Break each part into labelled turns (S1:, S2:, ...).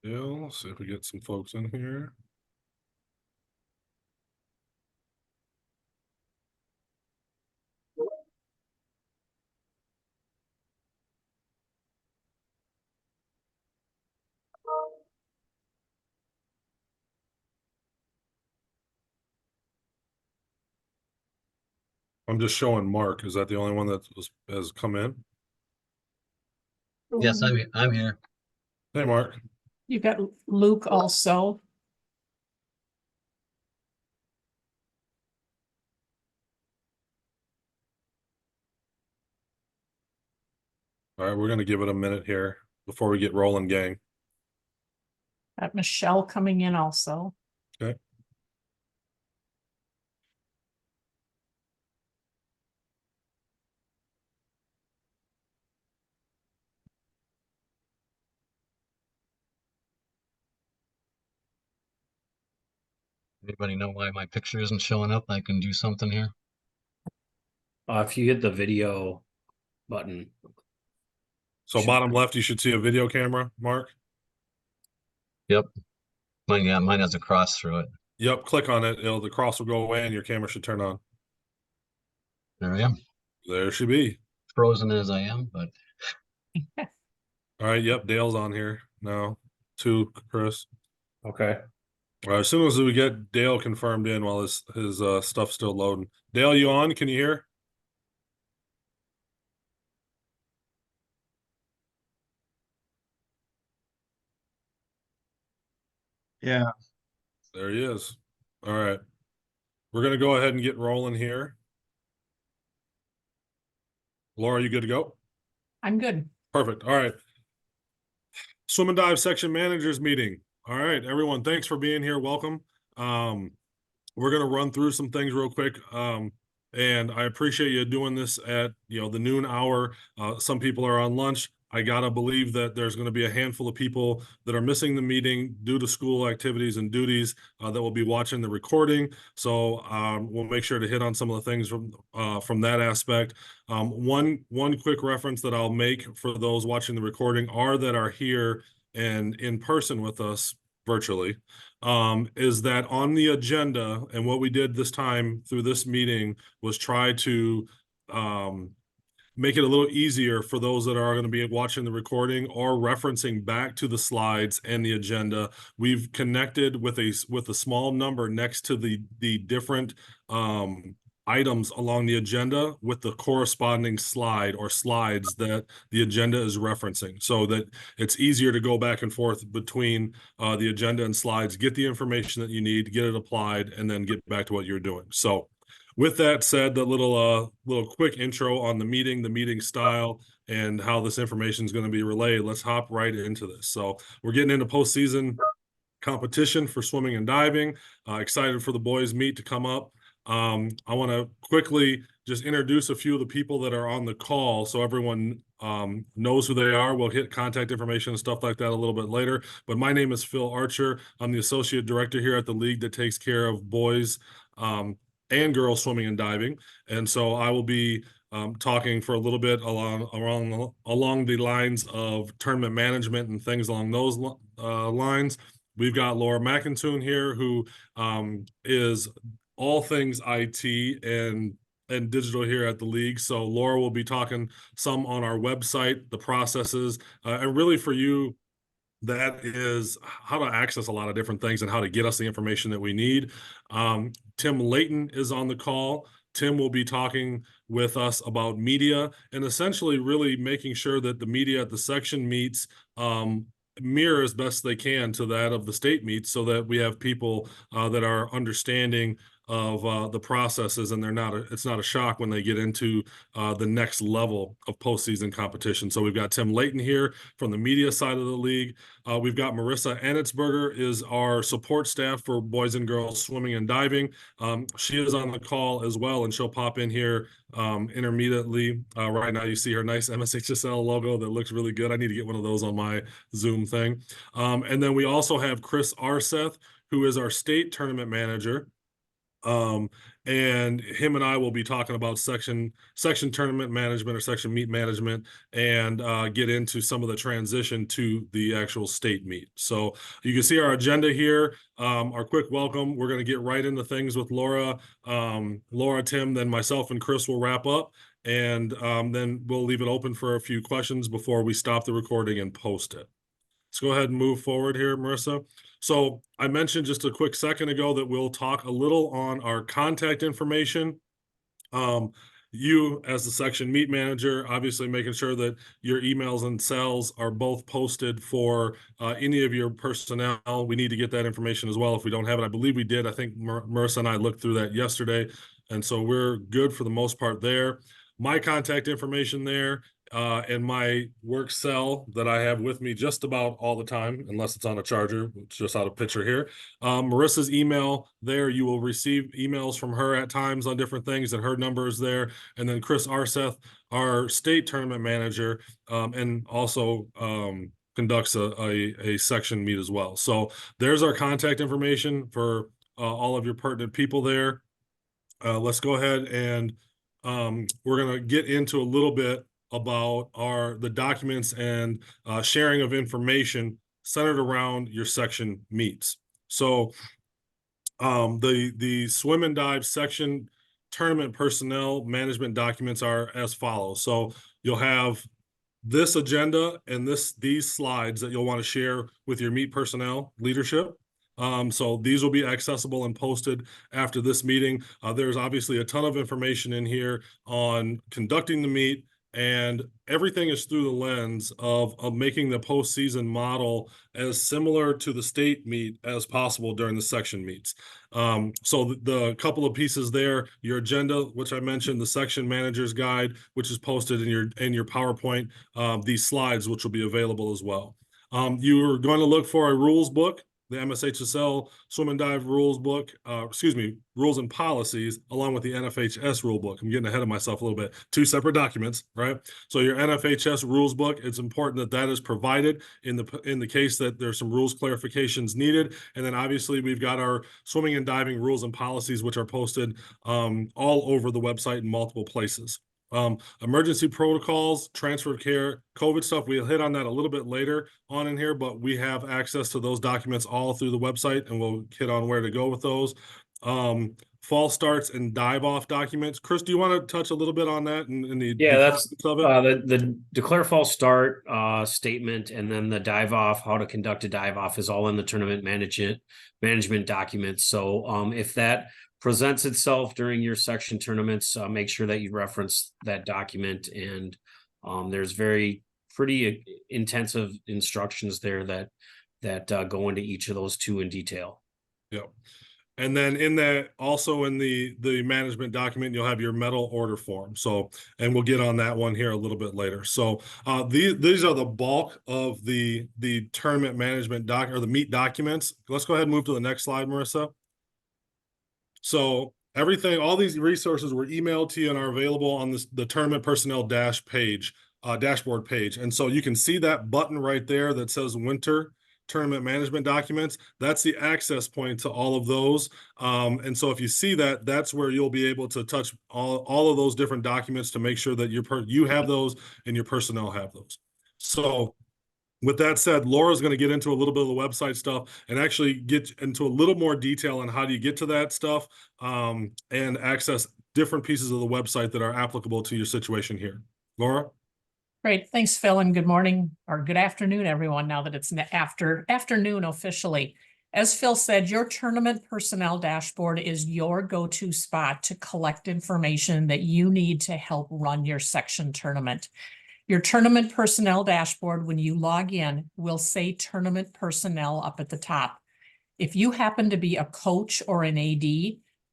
S1: Let's see if we get some folks in here. I'm just showing Mark. Is that the only one that has come in?
S2: Yes, I'm here.
S1: Hey, Mark.
S3: You got Luke also.
S1: All right, we're going to give it a minute here before we get rolling, gang.
S3: Got Michelle coming in also.
S1: Okay.
S2: Anybody know why my picture isn't showing up? I can do something here.
S4: If you hit the video button.
S1: So bottom left, you should see a video camera, Mark.
S2: Yep. Mine has a cross through it.
S1: Yep, click on it. The cross will go away and your camera should turn on.
S2: There I am.
S1: There she be.
S2: Frozen as I am, but
S1: All right, yep, Dale's on here now. Too, Chris.
S4: Okay.
S1: All right, as soon as we get Dale confirmed in while his stuff's still loading. Dale, you on? Can you hear?
S5: Yeah.
S1: There he is. All right. We're going to go ahead and get rolling here. Laura, you good to go?
S3: I'm good.
S1: Perfect. All right. Swim and dive section managers meeting. All right, everyone, thanks for being here. Welcome. We're going to run through some things real quick. And I appreciate you doing this at, the noon hour. Some people are on lunch. I gotta believe that there's going to be a handful of people that are missing the meeting due to school activities and duties that will be watching the recording. So we'll make sure to hit on some of the things from that aspect. One quick reference that I'll make for those watching the recording are here and in person with us virtually, is that on the agenda, and what we did this time through this meeting was try to make it a little easier for those that are going to be watching the recording or referencing back to the slides and the agenda. We've connected with a small number next to the different items along the agenda with the corresponding slide or slides that the agenda is referencing, so that it's easier to go back and forth between the agenda and slides, get the information that you need, get it applied, and then get back to what you're doing. So with that said, the little quick intro on the meeting style, and how this information is going to be relayed, let's hop right into this. So we're getting into postseason competition for swimming and diving. Excited for the boys' meet to come up. I want to quickly just introduce a few of the people that are on the call so everyone knows who they are. We'll hit contact information and stuff like that a little bit later. But my name is Phil Archer. I'm the associate director here at the league that takes care of boys and girls swimming and diving. And so I will be talking for a little bit along the lines of tournament management and things along those lines. We've got Laura McIntoon here, who is all things IT and digital here at the league. So Laura will be talking some on our website, the processes, and really for you, that is how to access a lot of different things and how to get us the information that we need. Tim Layton is on the call. Tim will be talking with us about media and essentially really making sure that the media at the section meets mirror as best they can to that of the state meets, so that we have people that are understanding of the processes, and it's not a shock when they get into the next level of postseason competition. So we've got Tim Layton here from the media side of the league. We've got Marissa Anitzberger is our support staff for boys and girls swimming and diving. She is on the call as well, and she'll pop in here intermediately. Right now you see her nice MSHSL logo that looks really good. I need to get one of those on my Zoom thing. And then we also have Chris Arseth, who is our state tournament manager. And him and I will be talking about section tournament management or section meet management, and get into some of the transition to the actual state meet. So you can see our agenda here, our quick welcome. We're going to get right into things with Laura, Tim, then myself and Chris will wrap up, and then we'll leave it open for a few questions before we stop the recording and post it. Let's go ahead and move forward here, Marissa. So I mentioned just a quick second ago that we'll talk a little on our contact information. You as the section meet manager, obviously making sure that your emails and cells are both posted for any of your personnel. We need to get that information as well if we don't have it. I believe we did. I think Marissa and I looked through that yesterday. And so we're good for the most part there. My contact information there, and my work cell that I have with me just about all the time, unless it's on a charger, it's just out of picture here. Marissa's email there, you will receive emails from her at times on different things, and her number is there. And then Chris Arseth, our state tournament manager, and also conducts a section meet as well. So there's our contact information for all of your pertinent people there. Let's go ahead and we're going to get into a little bit about the documents and sharing of information centered around your section meets. So the swim and dive section tournament personnel management documents are as follows. So you'll have this agenda and these slides that you'll want to share with your meet personnel leadership. So these will be accessible and posted after this meeting. There's obviously a ton of information in here on conducting the meet, and everything is through the lens of making the postseason model as similar to the state meet as possible during the section meets. So the couple of pieces there, your agenda, which I mentioned, the section manager's guide, which is posted in your PowerPoint, these slides, which will be available as well. You're going to look for a rules book, the MSHSL swim and dive rules book, rules and policies, along with the NFHS rule book. I'm getting ahead of myself a little bit. Two separate documents, right? So your NFHS rules book, it's important that is provided in the case that there's some rules clarifications needed. And then obviously we've got our swimming and diving rules and policies, which are posted all over the website in multiple places. Emergency protocols, transfer of care, COVID stuff, we'll hit on that a little bit later on in here, but we have access to those documents all through the website, and we'll hit on where to go with those. Fall starts and dive off documents. Chris, do you want to touch a little bit on that?
S4: That's of it? The declare fall start statement, and then the dive off, how to conduct a dive off, is all in the tournament management documents. So if that presents itself during your section tournaments, make sure that you reference that document. And there's pretty intensive instructions there that go into each of those two in detail.
S1: Yep. And then in that, also in the management document, you'll have your medal order form. So, and we'll get on that one here a little bit later. So these are the bulk of the tournament management or the meet documents. Let's go ahead and move to the next slide, Marissa. So all these resources were emailed to you and are available on the tournament personnel dashboard page. And so you can see that button right there that says winter tournament management documents. That's the access point to all of those. And so if you see that, that's where you'll be able to touch all of those different documents to make sure that you have those and your personnel have those. So with that said, Laura's going to get into a little bit of the website stuff and actually get into a little more detail on how do you get to that stuff and access different pieces of the website that are applicable to your situation here. Laura?
S3: Great. Thanks, Phil, and good morning or good afternoon, everyone, now that it's afternoon officially. As Phil said, your tournament personnel dashboard is your go-to spot to collect information that you need to help run your section tournament. Your tournament personnel dashboard, when you log in, will say tournament personnel up at the top. If you happen to be a coach or an AD,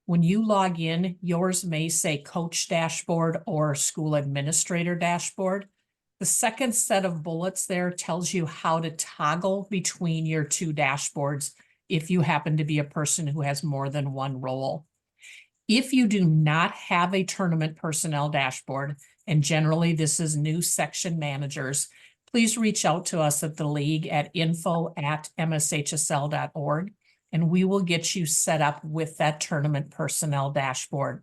S3: when you log in, yours may say coach dashboard or school administrator dashboard. The second set of bullets there tells you how to toggle between your two dashboards if you happen to be a person who has more than one role. If you do not have a tournament personnel dashboard, and generally this is new section managers, please reach out to us at the league at info@mshsl.org, and we will get you set up with that tournament personnel dashboard.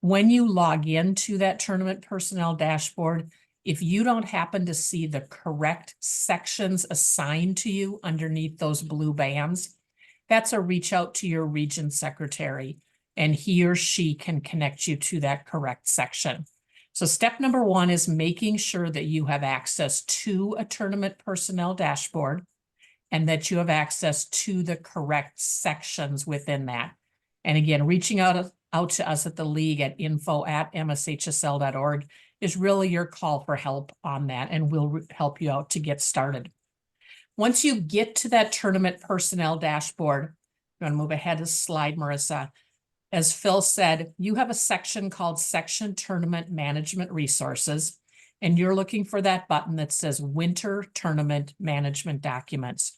S3: When you log into that tournament personnel dashboard, if you don't happen to see the correct sections assigned to you underneath those blue bands, that's a reach out to your region secretary, and he or she can connect you to that correct section. So step number one is making sure that you have access to a tournament personnel dashboard and that you have access to the correct sections within that. And again, reaching out to us at the league at info@mshsl.org is really your call for help on that, and we'll help you out to get started. Once you get to that tournament personnel dashboard, I'm going to move ahead a slide, Marissa. As Phil said, you have a section called Section Tournament Management Resources, and you're looking for that button that says Winter Tournament Management Documents.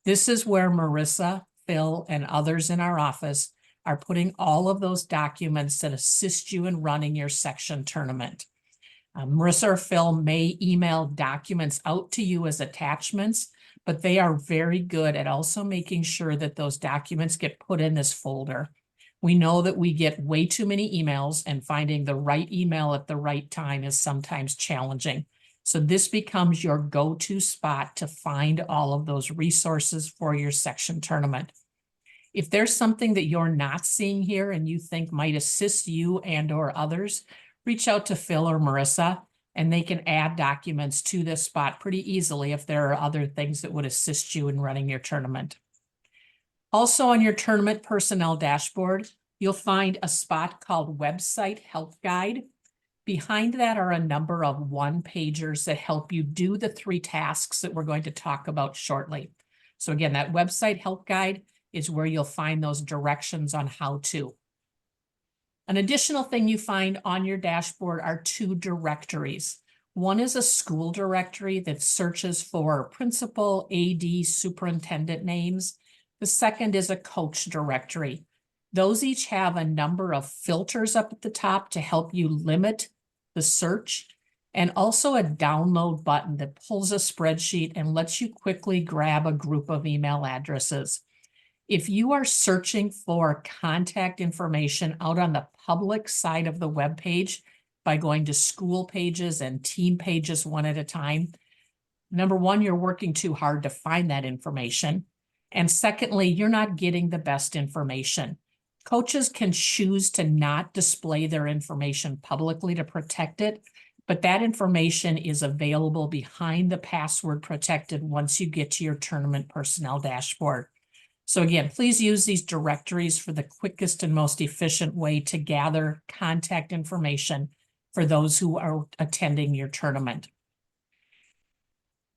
S3: This is where Marissa, Phil, and others in our office are putting all of those documents that assist you in running your section tournament. Marissa or Phil may email documents out to you as attachments, but they are very good at also making sure that those documents get put in this folder. We know that we get way too many emails, and finding the right email at the right time is sometimes challenging. So this becomes your go-to spot to find all of those resources for your section tournament. If there's something that you're not seeing here and you think might assist you and or others, reach out to Phil or Marissa, and they can add documents to this spot pretty easily if there are other things that would assist you in running your tournament. Also on your tournament personnel dashboard, you'll find a spot called Website Help Guide. Behind that are a number of one-pagers that help you do the 3 tasks that we're going to talk about shortly. So again, that Website Help Guide is where you'll find those directions on how to. An additional thing you find on your dashboard are 2 directories. One is a school directory that searches for principal, AD, superintendent names. The second is a coach directory. Those each have a number of filters up at the top to help you limit the search, and also a download button that pulls a spreadsheet and lets you quickly grab a group of email addresses. If you are searching for contact information out on the public side of the web page by going to school pages and team pages one at a time, number one, you're working too hard to find that information. And secondly, you're not getting the best information. Coaches can choose to not display their information publicly to protect it, but that information is available behind the password protected once you get to your tournament personnel dashboard. So again, please use these directories for the quickest and most efficient way to gather contact information for those who are attending your tournament.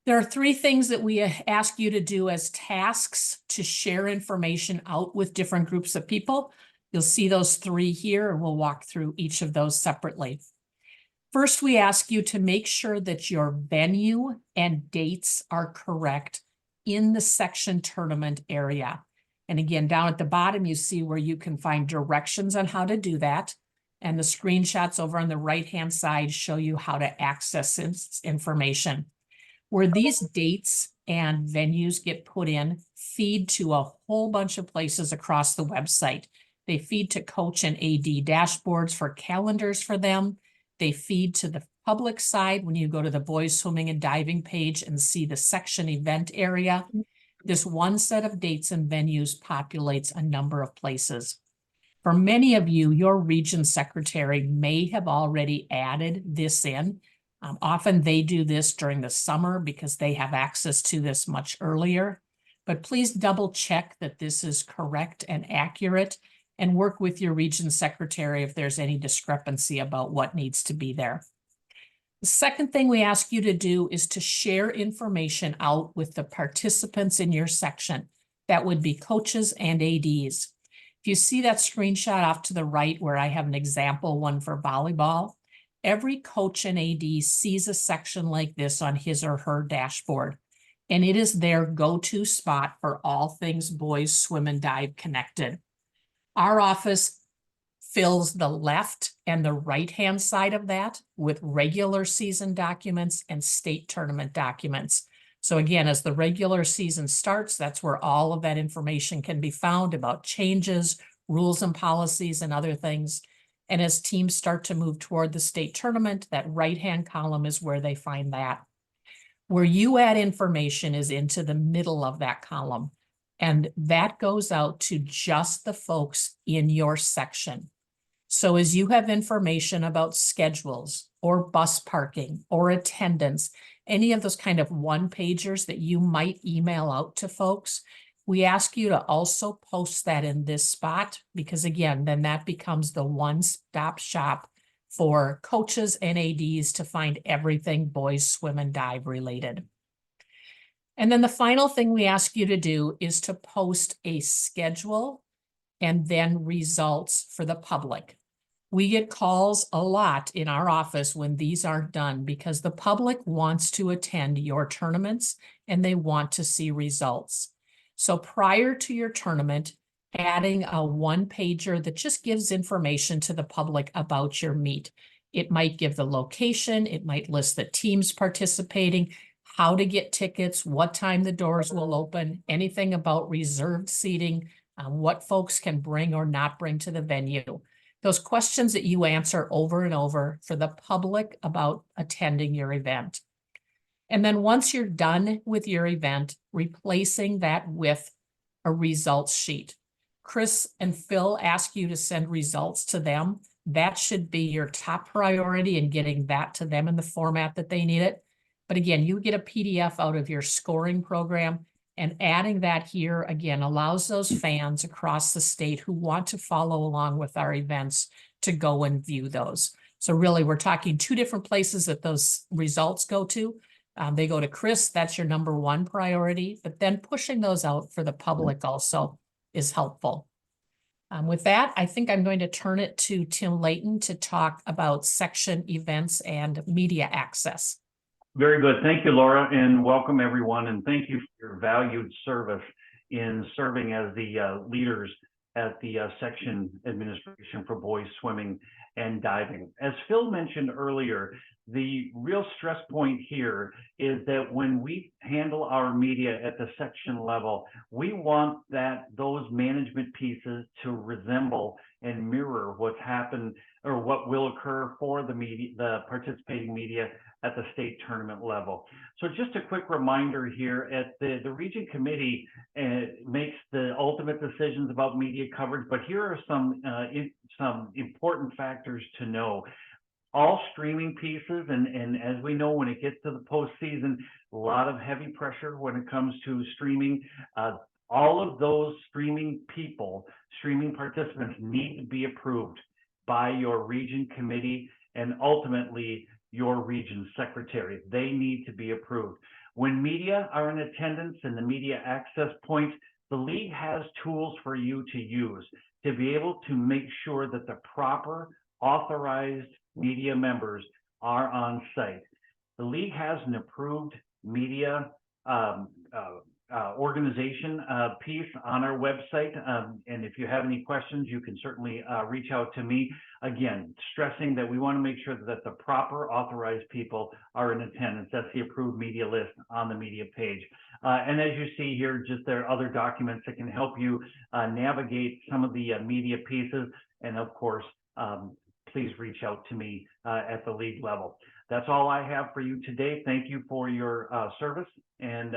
S3: There are 3 things that we ask you to do as tasks to share information out with different groups of people. You'll see those 3 here, and we'll walk through each of those separately. First, we ask you to make sure that your venue and dates are correct in the section tournament area. And again, down at the bottom, you see where you can find directions on how to do that. And the screenshots over on the right-hand side show you how to access this information. Where these dates and venues get put in, feed to a whole bunch of places across the website. They feed to coach and AD dashboards for calendars for them. They feed to the public side when you go to the boys swimming and diving page and see the section event area. This one set of dates and venues populates a number of places. For many of you, your region secretary may have already added this in. Often they do this during the summer because they have access to this much earlier. But please double check that this is correct and accurate, and work with your region secretary if there's any discrepancy about what needs to be there. The second thing we ask you to do is to share information out with the participants in your section. That would be coaches and ADs. If you see that screenshot off to the right where I have an example one for volleyball, every coach and AD sees a section like this on his or her dashboard, and it is their go-to spot for all things boys swim and dive connected. Our office fills the left and the right-hand side of that with regular season documents and state tournament documents. So again, as the regular season starts, that's where all of that information can be found about changes, rules and policies and other things. And as teams start to move toward the state tournament, that right-hand column is where they find that. Where you add information is into the middle of that column. And that goes out to just the folks in your section. So as you have information about schedules or bus parking or attendance, any of those kind of one-pagers that you might email out to folks, we ask you to also post that in this spot, because again, then that becomes the one-stop shop for coaches and ADs to find everything boys swim and dive related. And then the final thing we ask you to do is to post a schedule and then results for the public. We get calls a lot in our office when these aren't done because the public wants to attend your tournaments and they want to see results. So prior to your tournament, adding a one-pager that just gives information to the public about your meet. It might give the location, it might list the teams participating, how to get tickets, what time the doors will open, anything about reserved seating, what folks can bring or not bring to the venue. Those questions that you answer over and over for the public about attending your event. And then once you're done with your event, replacing that with a results sheet. Chris and Phil ask you to send results to them. That should be your top priority in getting that to them in the format that they need it. But again, you get a PDF out of your scoring program, and adding that here again allows those fans across the state who want to follow along with our events to go and view those. So really, we're talking two different places that those results go to. They go to Chris, that's your number one priority, but then pushing those out for the public also is helpful. With that, I think I'm going to turn it to Tim Layton to talk about section events and media access.
S5: Very good. Thank you, Laura, and welcome everyone. And thank you for your valued service in serving as the leaders at the section administration for boys swimming and diving. As Phil mentioned earlier, the real stress point here is that when we handle our media at the section level, we want those management pieces to resemble and mirror what's happened or what will occur for the participating media at the state tournament level. So just a quick reminder here, at the region committee makes the ultimate decisions about media coverage, but here are some important factors to know. All streaming pieces, and as we know, when it gets to the postseason, a lot of heavy pressure when it comes to streaming. All of those streaming participants need to be approved by your region committee and ultimately your region secretary. They need to be approved. When media are in attendance and the media access points, the league has tools for you to use to be able to make sure that the proper authorized media members are on site. The league has an approved media organization piece on our website. And if you have any questions, you can certainly reach out to me. Again, stressing that we want to make sure that the proper authorized people are in attendance. That's the approved media list on the media page. And as you see here, just there are other documents that can help you navigate some of the media pieces. And of course, please reach out to me at the league level. That's all I have for you today. Thank you for your service and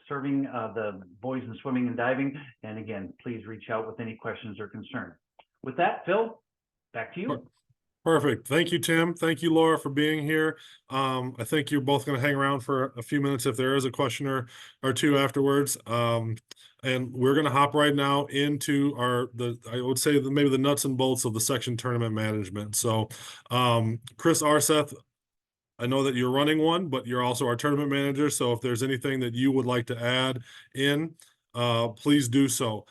S5: serving the boys in swimming and diving. And again, please reach out with any questions or concerns. With that, Phil, back to you.
S1: Perfect. Thank you, Tim. Thank you, Laura, for being here. I think you're both going to hang around for a few minutes if there is a question or two afterwards. And we're going to hop right now into I would say maybe the nuts and bolts of the section tournament management. So, Chris Arseth, I know that you're running one, but you're also our tournament manager. So if there's anything that you would like to add in, please do so.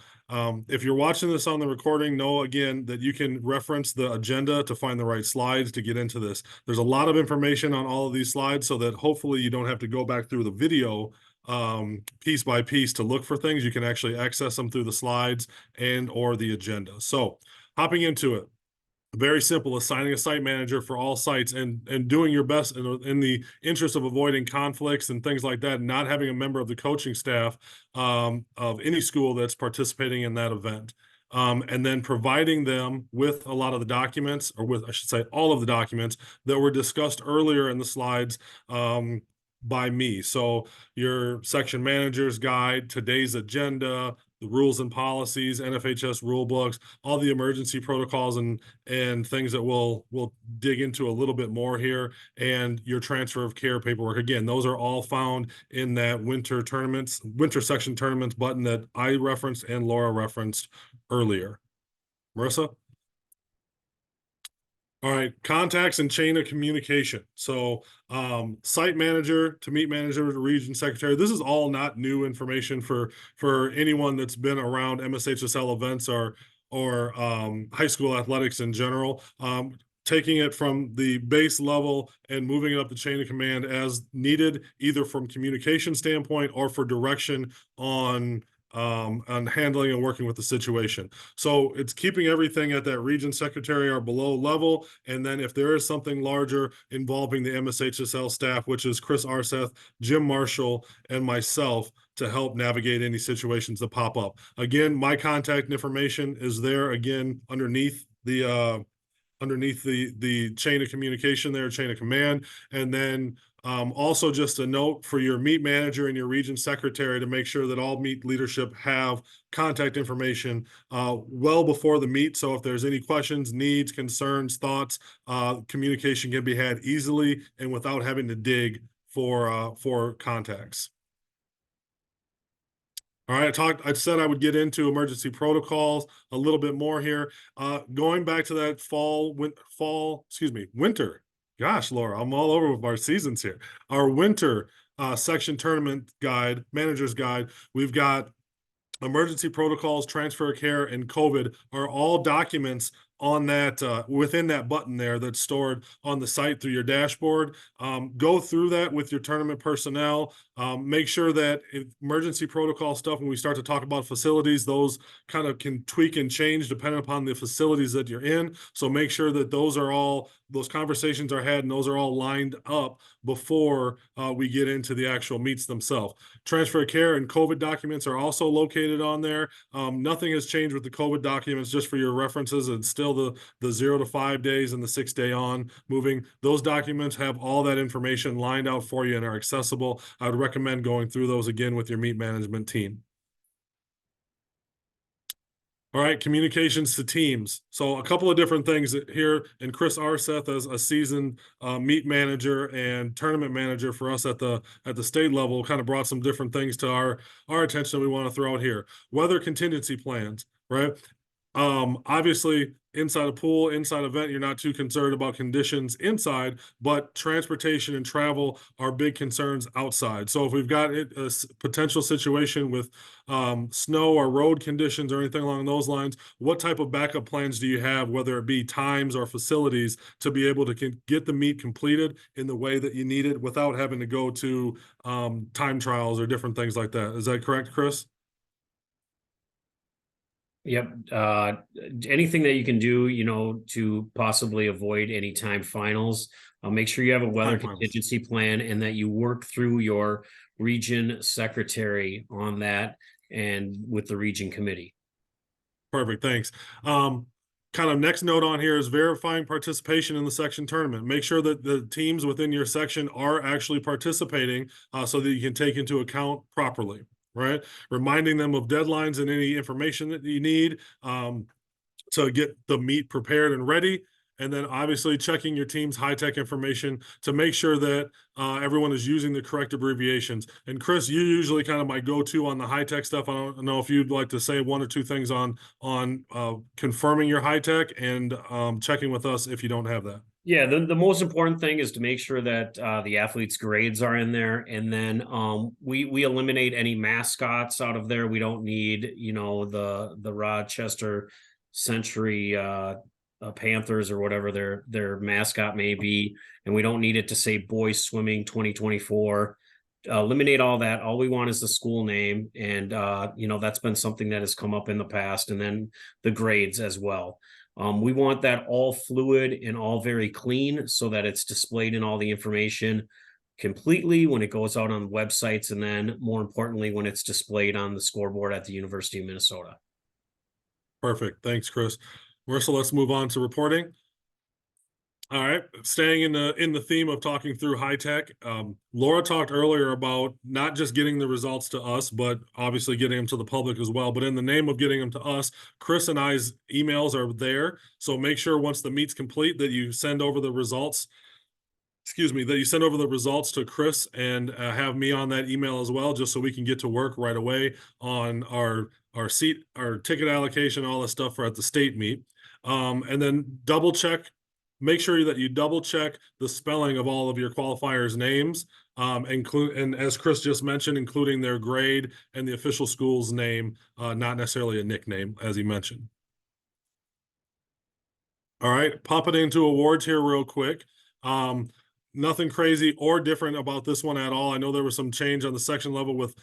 S1: If you're watching this on the recording, know again that you can reference the agenda to find the right slides to get into this. There's a lot of information on all of these slides so that hopefully you don't have to go back through the video piece by piece to look for things. You can actually access them through the slides and or the agenda. So hopping into it. Very simple, assigning a site manager for all sites and doing your best in the interest of avoiding conflicts and things like that, and not having a member of the coaching staff of any school that's participating in that event. And then providing them with a lot of the documents, or with, I should say, all of the documents that were discussed earlier in the slides by me. So your section manager's guide, today's agenda, the rules and policies, NFHS rule books, all the emergency protocols and things that we'll dig into a little bit more here, and your transfer of care paperwork. Again, those are all found in that winter section tournaments button that I referenced and Laura referenced earlier. Marissa? All right, contacts and chain of communication. So site manager to meet manager to region secretary. This is all not new information for anyone that's been around MSHSL events or high school athletics in general. Taking it from the base level and moving it up the chain of command as needed, either from communication standpoint or for direction on handling and working with the situation. So it's keeping everything at that region secretary or below level. And then if there is something larger involving the MSHSL staff, which is Chris Arseth, Jim Marshall, and myself, to help navigate any situations that pop up. Again, my contact information is there again underneath the chain of communication there, chain of command. And then also just a note for your meet manager and your region secretary to make sure that all meet leadership have contact information well before the meet. So if there's any questions, needs, concerns, thoughts, communication can be had easily and without having to dig for contacts. All right, I said I would get into emergency protocols a little bit more here. Going back to that winter. Gosh, Laura, I'm all over with our seasons here. Our winter section tournament guide, manager's guide, we've got emergency protocols, transfer of care, and COVID are all documents on that within that button there that's stored on the site through your dashboard. Go through that with your tournament personnel. Make sure that emergency protocol stuff, when we start to talk about facilities, those kind of can tweak and change depending upon the facilities that you're in. So make sure that those conversations are had and those are all lined up before we get into the actual meets themselves. Transfer of care and COVID documents are also located on there. Nothing has changed with the COVID documents, just for your references. It's still the 0 to 5 days and the 6 day on moving. Those documents have all that information lined out for you and are accessible. I would recommend going through those again with your meet management team. All right, communications to teams. So a couple of different things here, and Chris Arseth as a seasoned meet manager and tournament manager for us at the state level kind of brought some different things to our attention that we want to throw out here. Weather contingency plans, right? Obviously inside a pool, inside event, you're not too concerned about conditions inside, but transportation and travel are big concerns outside. So if we've got a potential situation with snow or road conditions or anything along those lines, what type of backup plans do you have, whether it be times or facilities, to be able to get the meet completed in the way that you need it without having to go to time trials or different things like that? Is that correct, Chris?
S4: Yep. Anything that you can do, to possibly avoid any time finals. Make sure you have a weather contingency plan and that you work through your region secretary on that and with the region committee.
S1: Perfect. Thanks. Kind of next note on here is verifying participation in the section tournament. Make sure that the teams within your section are actually participating so that you can take into account properly. Right, reminding them of deadlines and any information that you need to get the meet prepared and ready, and then obviously checking your team's high-tech information to make sure that everyone is using the correct abbreviations. And Chris, you usually kind of my go-to on the high-tech stuff. I don't know if you'd like to say one or two things on confirming your high-tech and checking with us if you don't have that.
S4: Yeah, the most important thing is to make sure that the athletes' grades are in there, and then we eliminate any mascots out of there. We don't need, the Rochester Century Panthers or whatever their mascot may be, and we don't need it to say Boys Swimming 2024. Eliminate all that. All we want is the school name, and that's been something that has come up in the past, and then the grades as well. We want that all fluid and all very clean so that it's displayed in all the information completely when it goes out on websites, and then more importantly, when it's displayed on the scoreboard at the University of Minnesota.
S1: Perfect. Thanks, Chris. Marissa, let's move on to reporting. All right, staying in the theme of talking through high tech. Laura talked earlier about not just getting the results to us, but obviously getting them to the public as well. But in the name of getting them to us, Chris and I's emails are there. So make sure once the meet's complete that you send over the results. Excuse me, that you send over the results to Chris and have me on that email as well, just so we can get to work right away on our seat, our ticket allocation, all this stuff for at the state meet. And then double check. Make sure that you double check the spelling of all of your qualifiers' names, and as Chris just mentioned, including their grade and the official school's name, not necessarily a nickname, as he mentioned. All right, popping into awards here real quick. Nothing crazy or different about this one at all. I know there was some change on the section level with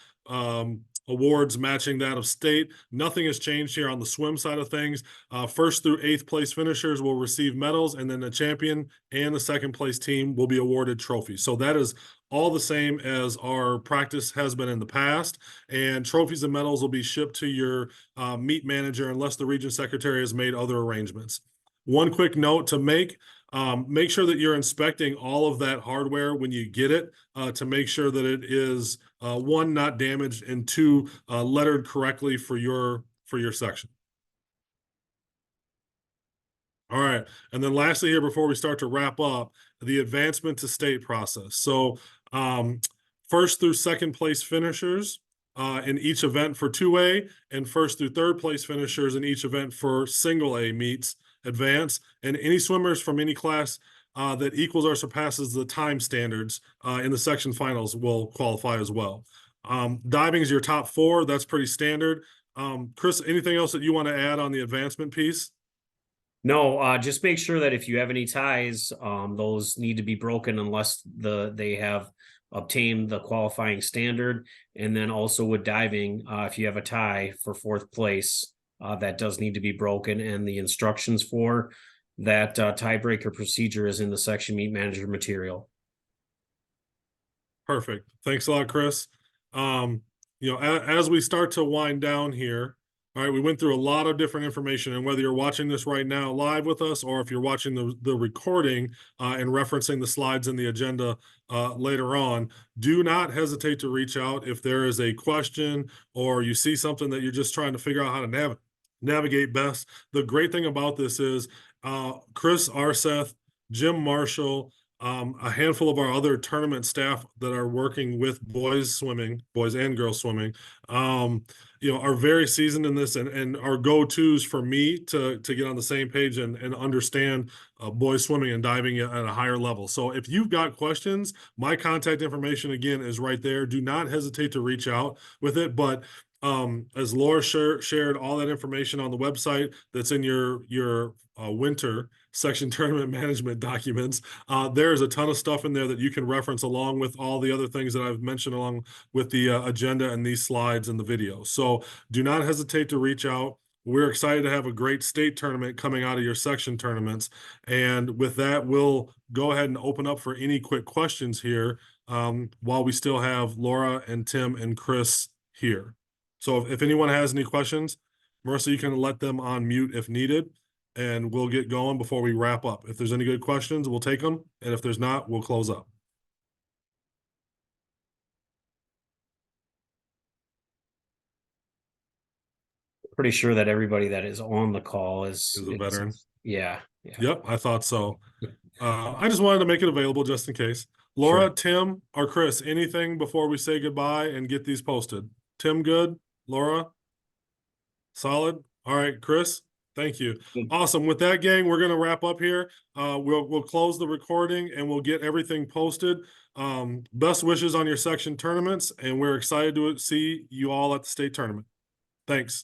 S1: awards matching that of state. Nothing has changed here on the swim side of things. First through 8th place finishers will receive medals, and then the champion and the second place team will be awarded trophies. So that is all the same as our practice has been in the past, and trophies and medals will be shipped to your meet manager unless the region secretary has made other arrangements. One quick note to make sure that you're inspecting all of that hardware when you get it to make sure that it is one, not damaged, and two, lettered correctly for your section. All right, and then lastly here, before we start to wrap up, the advancement to state process. So first through second place finishers in each event for 2A, and first through third place finishers in each event for single A meets advance, and any swimmers from any class that equals or surpasses the time standards in the section finals will qualify as well. Diving is your top 4. That's pretty standard. Chris, anything else that you want to add on the advancement piece?
S4: No, just make sure that if you have any ties, those need to be broken unless they have obtained the qualifying standard. And then also with diving, if you have a tie for 4th place, that does need to be broken, and the instructions for that tiebreaker procedure is in the section meet manager material.
S1: Perfect. Thanks a lot, Chris. As we start to wind down here, all right, we went through a lot of different information, and whether you're watching this right now live with us, or if you're watching the recording and referencing the slides in the agenda later on, do not hesitate to reach out if there is a question or you see something that you're just trying to figure out how to navigate best. The great thing about this is Chris Arseth, Jim Marshall, a handful of our other tournament staff that are working with boys and girls swimming, are very seasoned in this and are go-tos for me to get on the same page and understand boys swimming and diving at a higher level. So if you've got questions, my contact information again is right there. Do not hesitate to reach out with it. But as Laura shared all that information on the website that's in your winter section tournament management documents, there's a ton of stuff in there that you can reference along with all the other things that I've mentioned along with the agenda and these slides and the video. So do not hesitate to reach out. We're excited to have a great state tournament coming out of your section tournaments. And with that, we'll go ahead and open up for any quick questions here while we still have Laura and Tim and Chris here. So if anyone has any questions, Marissa, you can let them on mute if needed, and we'll get going before we wrap up. If there's any good questions, we'll take them. And if there's not, we'll close up.
S4: Pretty sure that everybody that is on the call is
S1: a veteran.
S4: Yeah.
S1: Yep, I thought so. I just wanted to make it available just in case. Laura, sure. Tim, or Chris, anything before we say goodbye and get these posted? Tim, good? Laura? Solid? All right, Chris? Thank you. Awesome. With that, gang, we're going to wrap up here. We'll close the recording and we'll get everything posted. Best wishes on your section tournaments, and we're excited to see you all at the state tournament. Thanks.